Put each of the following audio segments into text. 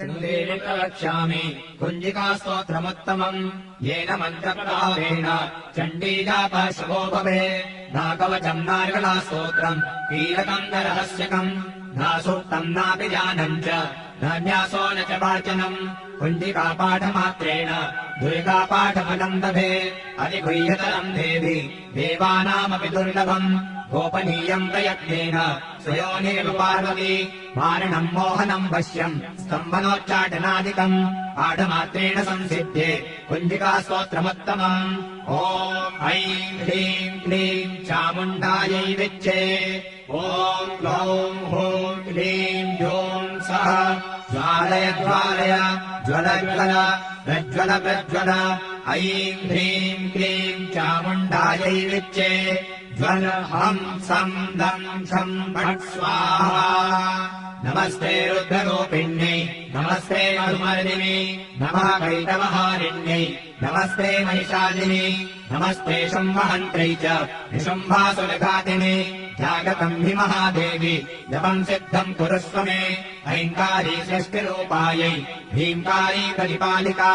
प्रवक्ष्यामि कुञ्जिकास्तोत्रमुत्तमम् येन मन्त्रप्रभावेण चण्डीजापः शुभो भवे नाकवचम् नार्गलास्तोत्रम् कीलकम् न रहस्यकम् नासूक्तम् नापि जानम् च न न्यासो न च वाचनम् कुञ्जिकापाठमात्रेण दुर्गापाठफलम् लभे अधिगुह्यतरम् देवि देवानामपि दुर्लभम् गोपनीयम् प्रयत्नेन स्वयोनेव पार्वती मारणम् मोहनम् वश्यम् स्तम्भनोच्चाटनादिकम् पाठमात्रेण संसिद्धे कुञ्जिकास्तोत्रमुत्तमम् ॐ ऐं ह्रीं क्लीं चामुण्डायै विच्चे ॐ ग्लौं हूं क्लीं ह्यूं सः ज्वालय ज्वालय ज्वल ज्वल प्रज्वल प्रज्वल ऐं ह्रीं क्लीं चामुण्डायै विच्चे ज्वल हं सं दं छं फट् स्वाहा नमस्ते रुद्ररूपिण्यै नमस्ते मधुमर्दिनी नमः कैटवहारिण्यै नमस्ते महिषालिनी नमस्ते शुम्भहन्त्रै च निशुम्भासुरघातिनि जागतम् हि महादेवी जपम् सिद्धम् कुरुष्व मे ऐङ्कारी षष्टिरूपायै भीङ्कारी कलिपालिका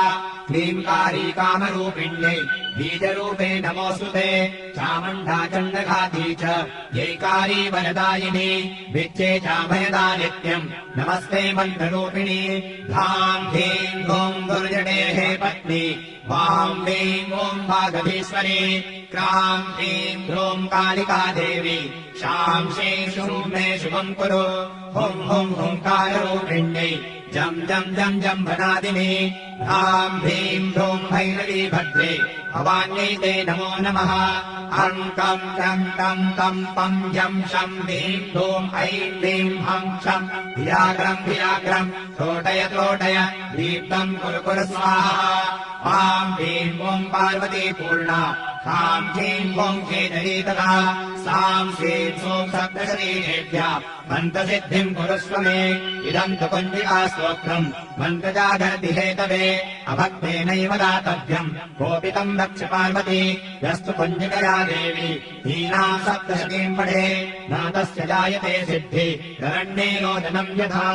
क्लीङ्कारी कामरूपिण्यै बीजरूपे नमोऽस्तु ते चामुण्डा चण्डघाती च यैकारी वरदायिनी विच्चे चाभयदा नित्यम् नमस्ते मन्त्ररूपिणी धाम् धीम् धूम् दुर्जटेः पत्नी वाम् वीम् ॐ भागधीश्वरी क्राम् ह्रीम् ह्रूम् कालिका देवी शाम् श्रीम् शुं मे शुभम् कुरु हुम् हुम् हुङ्काररूपिण्यै जम् जम् जम् जम्भनादिनी धाम् भीम् धूम् भैरवी भद्रे भवान्यै ते नमो नमः अङ्कम् टम् टम् तम् पम् जम् शम् भीम् धूम् ऐं ह्रीं हं क्षम् धियाग्रम् धियाग्रम् त्रोटय त्रोटय दीप्तम् कुरु कुरु स्वाहा वाम् ह्रीम् ॐ पार्वती पूर्णा हाम् ह्रीम् ॐ केतरी तथा साम् श्रीं सों सप्तशतीरेभ्यः मन्त्रसिद्धिम् कुरुष्व मे इदम् तु कुञ्जिकास्तोत्रम् मन्त्रजागर्ति हेतवे अभक्तेनैव दातव्यम् कोपितम् रक्ष पार्वती यस्तु कुञ्जिकया देवी हीनाम् सप्तशतीम् पठे न तस्य जायते सिद्धि करण्ये रोदनम् यथा।